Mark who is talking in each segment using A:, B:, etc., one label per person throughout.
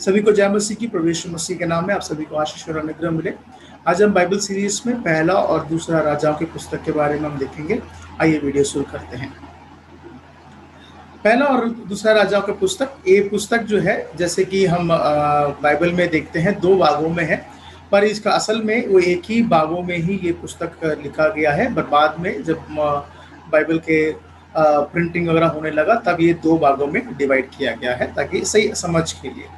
A: सभी को जय मसीह की, प्रभु यीशु मसीह के नाम में आप सभी को आशीष और अनुग्रह मिले। आज हम बाइबल सीरीज में पहला और दूसरा राजाओं की पुस्तक के बारे में हम देखेंगे। आइए वीडियो शुरू करते हैं। पहला और दूसरा राजाओं की पुस्तक, ये पुस्तक जो है जैसे कि हम बाइबल में देखते हैं दो भागों में है, पर इसका असल में वो एक ही भागों में ही ये पुस्तक लिखा गया है। पर बाद में जब बाइबल के प्रिंटिंग वगैरह होने लगा तब ये दो भागों में डिवाइड किया गया है ताकि सही समझ के लिए।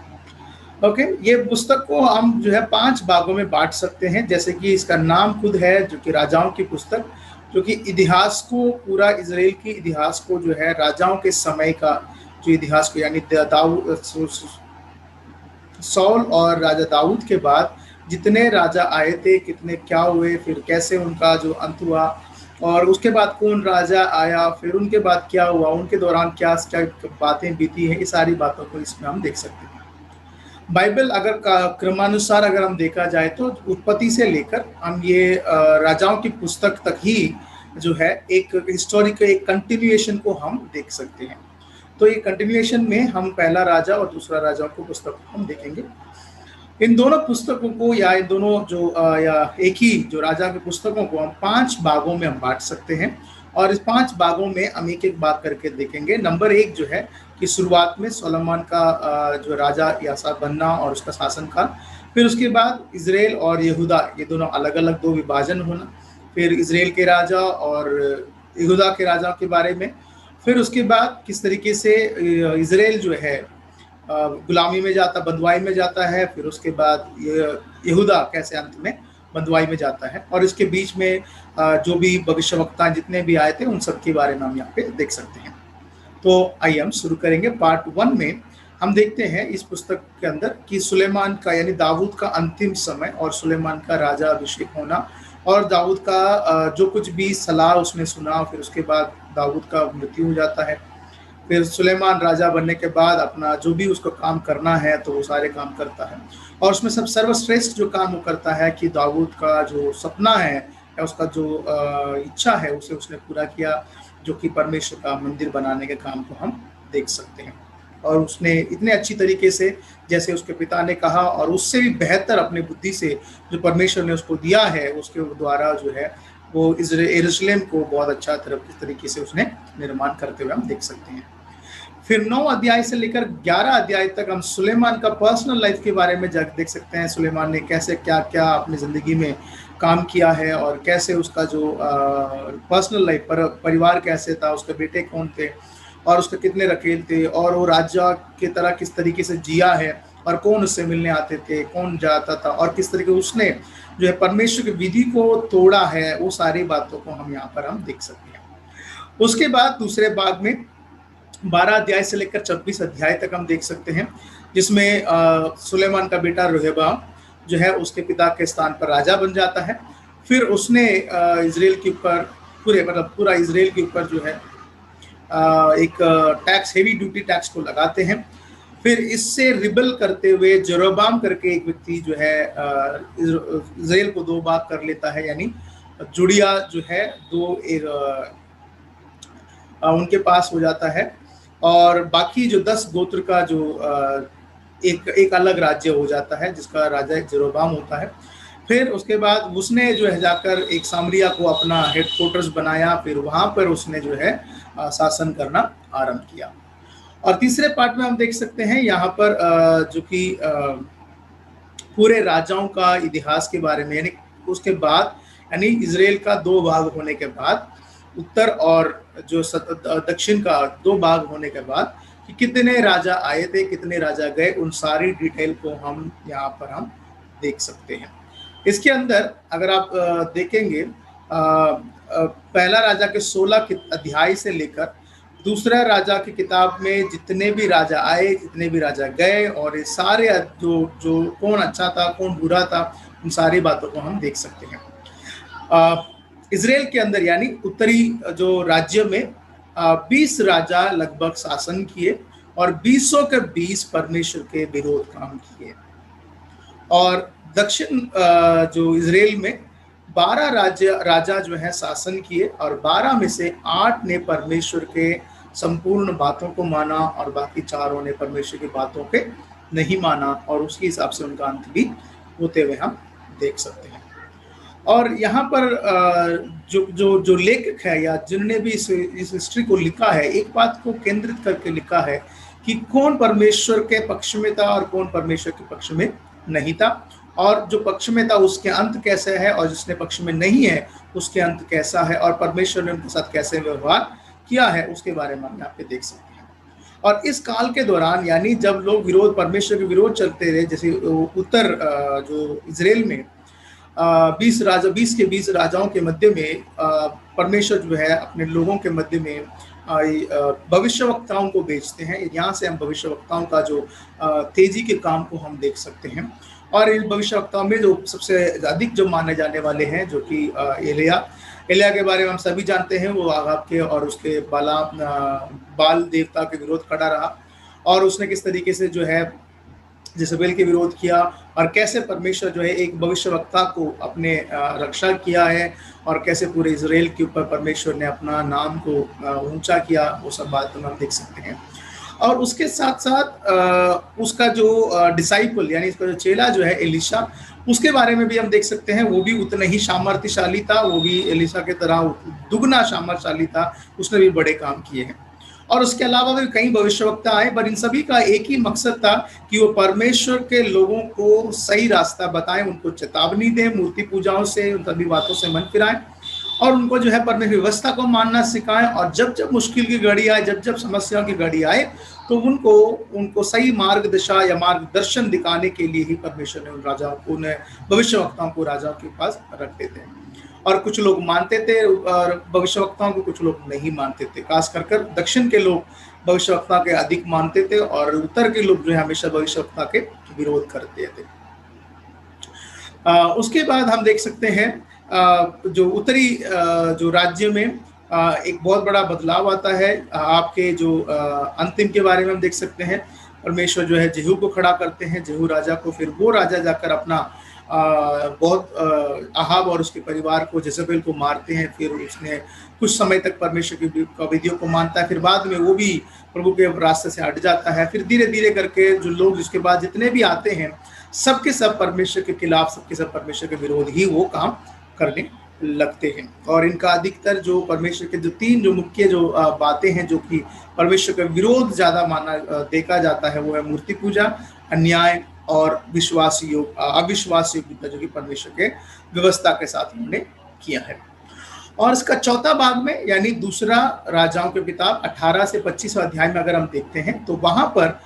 A: ओके, ये पुस्तक को हम जो है 5 भागों में बांट सकते हैं, जैसे कि इसका नाम खुद है जो कि राजाओं की पुस्तक, जो कि इतिहास को, पूरा इजराइल की इतिहास को जो है राजाओं के समय का जो इतिहास को, यानी सौल और राजा दाऊद के बाद जितने राजा आए थे, कितने क्या हुए, फिर कैसे उनका जो अंत हुआ, और उसके बाद कौन राजा आया, फिर उनके बाद क्या हुआ, उनके दौरान क्या बातें बीती हैं, ये सारी बातों को इसमें हम देख सकते हैं। बाइबल अगर क्रमानुसार अगर हम देखा जाए तो उत्पत्ति से लेकर हम ये राजाओं की पुस्तक तक ही जो है एक हिस्टोरिकल एक कंटिन्यूएशन को हम देख सकते हैं। तो ये कंटिन्यूएशन में हम पहला राजा और दूसरा राजाओं की पुस्तक को हम देखेंगे। इन दोनों पुस्तकों को या इन दोनों जो या एक ही जो राजा की पुस्तकों को हम 5 भागों में हम बांट सकते हैं, और इस 5 भागों में हम एक एक बात करके देखेंगे। नंबर 1 जो है कि शुरुआत में सोलोमन का जो राजा यासा बनना और उसका शासनकाल, फिर उसके बाद इजराइल और यहूदा, ये दोनों अलग अलग 2 विभाजन होना, फिर इजराइल के राजा और यहूदा के राजा के बारे में, फिर उसके बाद किस तरीके से इजराइल जो है गुलामी में जाता, बंधुआई में जाता है, फिर उसके बाद यहूदा कैसे अंत में बंधुआई में जाता है, और इसके बीच में जो भी भविष्यवक्ता जितने भी आए थे उन सब के बारे में हम यहाँ पे देख सकते हैं। तो आइए हम शुरू करेंगे। पार्ट 1 में हम देखते हैं इस पुस्तक के अंदर कि सुलेमान का यानी दाऊद का अंतिम समय और सुलेमान का राजा अभिषेक होना, और दाऊद का जो कुछ भी सलाह उसने सुना, फिर उसके बाद दाऊद का मृत्यु हो जाता है। फिर सुलेमान राजा बनने के बाद अपना जो भी उसको काम करना है तो वो सारे काम करता है, और उसमें सब सर्वश्रेष्ठ जो काम वो करता है कि दाऊद का जो सपना है या उसका जो इच्छा है उसे उसने पूरा किया, जो कि परमेश्वर का मंदिर बनाने के काम को हम देख सकते हैं। और उसने इतने अच्छी तरीके से, जैसे उसके पिता ने कहा और उससे भी बेहतर अपनी बुद्धि से जो परमेश्वर ने उसको दिया है, उसके द्वारा जो है वो यरूशलेम को बहुत अच्छा तरीके से उसने निर्माण करते हुए हम देख सकते हैं। फिर 9 अध्याय से लेकर 11 अध्याय तक हम सुलेमान का पर्सनल लाइफ के बारे में देख सकते हैं। सुलेमान ने कैसे क्या क्या अपनी ज़िंदगी में काम किया है, और कैसे उसका जो पर्सनल लाइफ परिवार कैसे था, उसके बेटे कौन थे, और उसके कितने रखेल थे, और वो राजा की तरह किस तरीके से जिया है, और कौन उससे मिलने आते थे, कौन जाता था, और किस तरीके उसने जो है परमेश्वर की विधि को तोड़ा है, वो सारी बातों को हम यहाँ पर हम देख सकते हैं। उसके बाद दूसरे भाग में 12 अध्याय से लेकर 26 अध्याय तक हम देख सकते हैं, जिसमें सुलेमान का बेटा रेहबाम जो है उसके पिता के स्थान पर राजा बन जाता है। फिर उसने इजराइल के ऊपर पूरा इजराइल के ऊपर जो है एक टैक्स, हेवी ड्यूटी टैक्स को लगाते हैं। फिर इससे रिबल करते हुए जेरोबाम करके एक व्यक्ति जो है इजराइल को 2 भाग कर लेता है, यानी जुड़िया जो है 2 उनके पास हो जाता है, और बाकी जो 10 गोत्र का जो एक अलग राज्य हो जाता है, जिसका राजा एक जेरोबाम होता है। फिर उसके बाद उसने जो है जाकर एक सामरिया को अपना हेडक्वार्टर्स बनाया, फिर वहाँ पर उसने जो है शासन करना आरंभ किया। और तीसरे पार्ट में हम देख सकते हैं यहाँ पर जो कि पूरे राजाओं का इतिहास के बारे में, यानी उसके बाद, यानी इजराइल का 2 भाग होने के बाद, उत्तर और जो दक्षिण का 2 भाग होने के बाद, कि कितने राजा आए थे, कितने राजा गए, उन सारी डिटेल को हम यहाँ पर हम देख सकते हैं। इसके अंदर अगर आप देखेंगे पहला राजा के 16 अध्याय से लेकर दूसरा राजा की किताब में जितने भी राजा आए, जितने भी राजा गए, और ये सारे जो कौन अच्छा था, कौन बुरा था, उन सारी बातों को हम देख सकते हैं। इजराइल के अंदर यानी उत्तरी जो राज्य में 20 राजा लगभग शासन किए, और 20 के 20 परमेश्वर के विरोध काम किए। और दक्षिण जो इजराइल में 12 राजा जो है शासन किए, और 12 में से 8 ने परमेश्वर के संपूर्ण बातों को माना, और बाकी 4 ने परमेश्वर की बातों के नहीं माना और उसके हिसाब से उनका अंत भी होते हुए हम देख सकते हैं। और यहाँ पर जो जो जो लेखक है या जिन्होंने भी इस हिस्ट्री को लिखा है, एक बात को केंद्रित करके लिखा है कि कौन परमेश्वर के पक्ष में था और कौन परमेश्वर के पक्ष में नहीं था, और जो पक्ष में था उसके अंत कैसे है, और जिसने पक्ष में नहीं है उसके अंत कैसा है, और परमेश्वर ने उनके साथ कैसे व्यवहार किया है, उसके बारे में हम यहाँ पे देख सकते हैं। और इस काल के दौरान, यानी जब लोग परमेश्वर के विरोध चलते रहे, जैसे उत्तर जो इजराइल में 20 के 20 राजाओं के मध्य में परमेश्वर जो है अपने लोगों के मध्य में भविष्यवक्ताओं को भेजते हैं। यहाँ से हम भविष्यवक्ताओं का जो तेजी के काम को हम देख सकते हैं। और इन भविष्यवक्ताओं में जो सबसे अधिक जो माने जाने वाले हैं, जो कि एलिया के बारे में हम सभी जानते हैं। वो आगाब के और उसके बाल देवता के विरोध खड़ा रहा, और उसने किस तरीके से जो है जेजबेल के विरोध किया, और कैसे परमेश्वर जो है एक भविष्यवक्ता को अपने रक्षा किया है, और कैसे पूरे इजराइल के ऊपर परमेश्वर ने अपना नाम को ऊंचा किया, वो सब बात हम देख सकते हैं। और उसके साथ साथ उसका जो डिसाइपल यानी इसका जो चेला जो है एलिशा, उसके बारे में भी हम देख सकते हैं। वो भी उतना ही सामर्थ्यशाली था, वो भी एलिशा के तरह दुगना सामर्थ्यशाली था, उसने भी बड़े काम किए हैं। और उसके अलावा भी कई भविष्यवक्ता आए, पर इन सभी का एक ही मकसद था कि वो परमेश्वर के लोगों को सही रास्ता बताएं, उनको चेतावनी दें, मूर्ति पूजाओं से, उन सभी बातों से मन फिराएं, और उनको जो है परमेश्वर व्यवस्था को मानना सिखाएं। और जब जब मुश्किल की घड़ी आए, जब जब समस्याओं की घड़ी आए, तो उनको सही मार्ग दिशा या मार्गदर्शन दिखाने के लिए ही परमेश्वर ने उन राजाओं को, उन भविष्यवक्ताओं को राजाओं के पास रखते थे। और कुछ लोग मानते थे और भविष्यवक्ताओं को, कुछ लोग नहीं मानते थे। खास कर दक्षिण के लोग भविष्यवक्ता के अधिक मानते थे, और उत्तर के लोग जो है हमेशा भविष्यवक्ता के विरोध करते थे। उसके बाद हम देख सकते हैं जो उत्तरी जो राज्य में एक बहुत बड़ा बदलाव आता है। आपके जो अंतिम के बारे में हम देख सकते हैं, परमेश्वर जो है जेहू को खड़ा करते हैं, जेहू राजा को। फिर वो राजा जाकर अपना बहुत अहाब और उसके परिवार को, जेजबेल को मारते हैं। फिर उसने कुछ समय तक परमेश्वर की विधियों को मानता है, फिर बाद में वो भी प्रभु के रास्ते से हट जाता है। फिर धीरे धीरे करके जो लोग जिसके बाद जितने भी आते हैं, सबके सब परमेश्वर के खिलाफ, सबके सब परमेश्वर के विरोध ही वो काम करने लगते हैं। और इनका अधिकतर जो परमेश्वर के जो तीन जो मुख्य जो बातें हैं, जो कि परमेश्वर का विरोध ज्यादा माना देखा जाता है, वो है मूर्ति पूजा, अन्याय और अविश्वास योग्यता, जो कि परमेश्वर के व्यवस्था के साथ उन्होंने किया है। और इसका चौथा भाग में, यानी दूसरा राजाओं के किताब 18 से 25 अध्याय में अगर हम देखते हैं, तो वहां पर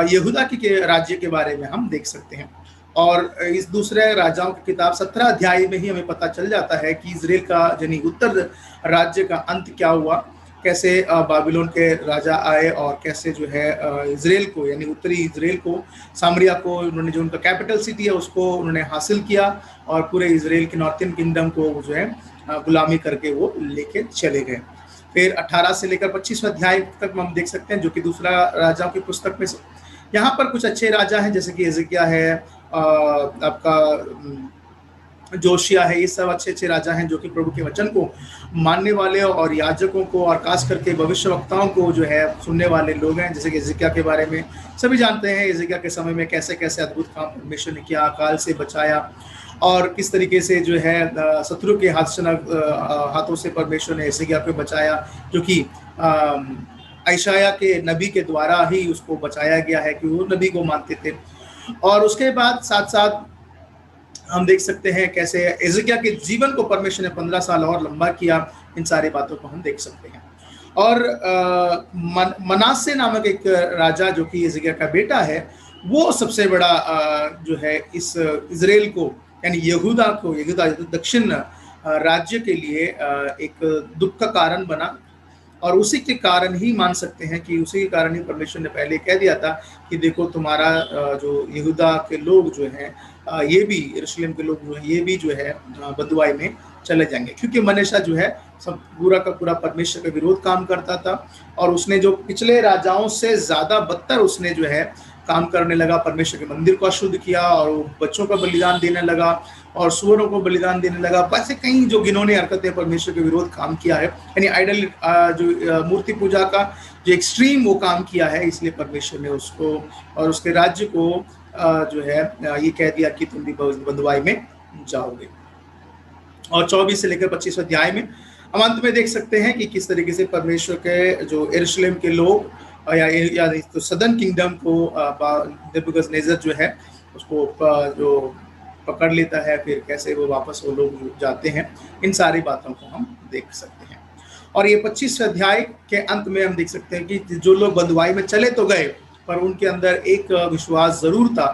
A: यहूदा के राज्य के बारे में हम देख सकते हैं। और इस दूसरे राजाओं की किताब 17 अध्याय में ही हमें पता चल जाता है कि इजराइल का यानी उत्तर राज्य का अंत क्या हुआ, कैसे बाबिलोन के राजा आए, और कैसे जो है इजराइल को, यानी उत्तरी इजराइल को, सामरिया को, उन्होंने जो उनका कैपिटल सिटी है उसको उन्होंने हासिल किया, और पूरे इजराइल के नॉर्थन किंगडम को जो है गुलामी करके वो लेके चले गए। फिर 18 से लेकर 25 अध्याय तक हम देख सकते हैं, जो कि दूसरा राजाओं की पुस्तक में से। यहाँ पर कुछ अच्छे राजा हैं, जैसे कि हिजकिय्याह है, आपका जोशिया है, ये सब अच्छे अच्छे राजा हैं जो कि प्रभु के वचन को मानने वाले और याजकों को और खास करके भविष्यवक्ताओं को जो है सुनने वाले लोग हैं। जैसे कि हिजकिय्याह के बारे में सभी जानते हैं, हिजकिय्याह के समय में कैसे कैसे अद्भुत काम परमेश्वर ने किया, अकाल से बचाया, और किस तरीके से जो है शत्रु के हाथों से परमेश्वर ने हिजकिय्याह को बचाया, जो कि यशायाह के नबी के द्वारा ही उसको बचाया गया है, कि वो नबी को मानते थे। और उसके बाद साथ साथ हम देख सकते हैं कैसे हिजकिय्याह के जीवन को परमेश्वर ने 15 साल और लंबा किया। इन सारी बातों को हम देख सकते हैं। और मनासे नामक एक राजा, जो कि हिजकिय्याह का बेटा है, वो सबसे बड़ा जो है इस इजराइल को, यानी यहूदा दक्षिण राज्य के लिए एक दुख का कारण बना। और उसी के कारण ही मान सकते हैं कि उसी के कारण ही परमेश्वर ने पहले कह दिया था कि देखो तुम्हारा जो यहूदा के लोग जो हैं, ये भी यरूशलेम के लोग जो हैं, ये भी जो है बदुआई में चले जाएंगे, क्योंकि मनेशा जो है सब पूरा का पूरा परमेश्वर के विरोध काम करता था। और उसने जो पिछले राजाओं से ज्यादा बदतर उसने जो है काम करने लगा, परमेश्वर के मंदिर को अशुद्ध किया, और बच्चों का बलिदान देने लगा, और सुअरों को बलिदान देने लगा। वैसे कई जो घिनौनी हरकतें परमेश्वर के विरोध काम किया है, यानी आइडल जो मूर्ति पूजा का जो एक्सट्रीम वो काम किया है, इसलिए परमेश्वर ने उसको और उसके राज्य को जो है ये कह दिया कि तुम भी बंधुआई में जाओगे। और 24 से लेकर 25 अध्याय में हम अंत में देख सकते हैं कि किस तरीके से परमेश्वर के जो यरूशलेम के लोग या तो सदर्न किंगडम को नेबूकदनेस्सर जो है उसको जो पकड़ लेता है, फिर कैसे वो वापस वो लोग जाते हैं, इन सारी बातों को हम देख सकते हैं। और ये 25 अध्याय के अंत में हम देख सकते हैं कि जो लोग बंधुआई में चले तो गए, पर उनके अंदर एक विश्वास जरूर था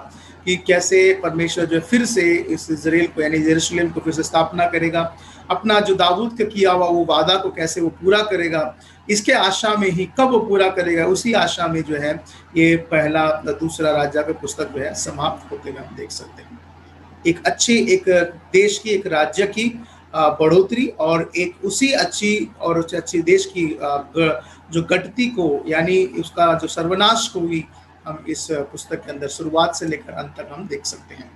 A: कि कैसे परमेश्वर जो फिर से इस इजराइल को यानी यरूशलेम को फिर से स्थापना करेगा, अपना जो दाऊद का किया हुआ वो वादा को कैसे वो पूरा करेगा, इसके आशा में ही कब वो पूरा करेगा, उसी आशा में जो है ये पहला दूसरा राजा का पुस्तक जो है समाप्त होते हुए हम देख सकते हैं। एक अच्छी एक देश की, एक राज्य की बढ़ोतरी और एक उसी अच्छी देश की जो गठती को यानी उसका जो सर्वनाश को भी हम इस पुस्तक के अंदर शुरुआत से लेकर अंत तक हम देख सकते हैं।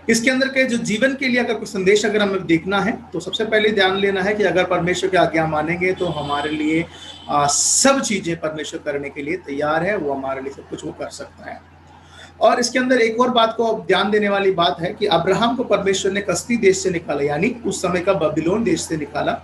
A: इसके अंदर के जो जीवन के लिए अगर कोई संदेश अगर हमें देखना है तो सबसे पहले ध्यान लेना है कि अगर परमेश्वर की आज्ञा मानेंगे तो हमारे लिए सब चीजें परमेश्वर करने के लिए तैयार है, वो हमारे लिए सब कुछ वो कर सकता है। और इसके अंदर एक और बात को ध्यान देने वाली बात है कि अब्राहम को परमेश्वर ने कसदी देश से निकाला, यानी उस समय का बबीलोन देश से निकाला,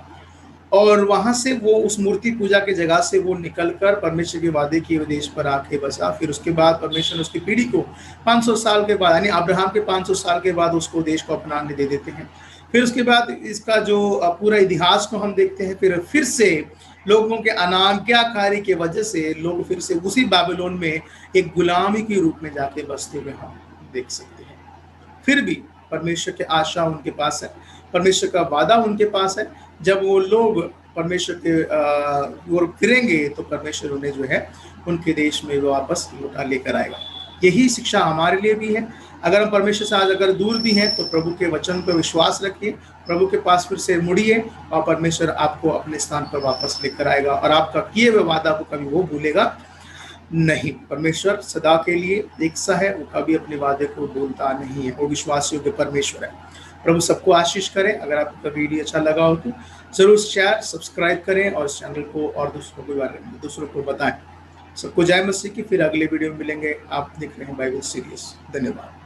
A: और वहां से वो उस मूर्ति पूजा की जगह से वो निकलकर परमेश्वर के वादे किए हुए देश पर आके बसा। फिर उसके बाद परमेश्वर ने उसकी पीढ़ी को 500 साल के बाद यानी अब्राहम के 500 साल के बाद उसको देश को अपनाने दे देते हैं। फिर उसके बाद इसका जो पूरा इतिहास को हम देखते हैं, फिर से लोगों के अनाज्ञाकारी की वजह से लोग फिर से उसी बाबिलोन में एक गुलामी के रूप में जाके बसते हुए हम देख सकते हैं। फिर भी परमेश्वर की आशा उनके पास है, परमेश्वर का वादा उनके पास है। जब वो लोग परमेश्वर के ओर फिरेंगे तो परमेश्वर उन्हें जो है उनके देश में वापस लौटा लेकर आएगा। यही शिक्षा हमारे लिए भी है। अगर हम परमेश्वर से आज अगर दूर भी हैं तो प्रभु के वचन पर विश्वास रखिए, प्रभु के पास फिर से मुड़िए और परमेश्वर आपको अपने स्थान पर वापस लेकर आएगा और आपका किए हुए वादा को कभी वो भूलेगा नहीं। परमेश्वर सदा के लिए एक सा है, वो कभी अपने वादे को भूलता नहीं है, वो विश्वास योग्य परमेश्वर है। प्रभु सबको आशीष करें। अगर आपका वीडियो अच्छा लगा हो तो जरूर शेयर सब्सक्राइब करें और इस चैनल को और दूसरों को बताएं। सबको जय मसीह की। फिर अगले वीडियो में मिलेंगे। आप देख रहे हैं बाइबल सीरीज। धन्यवाद।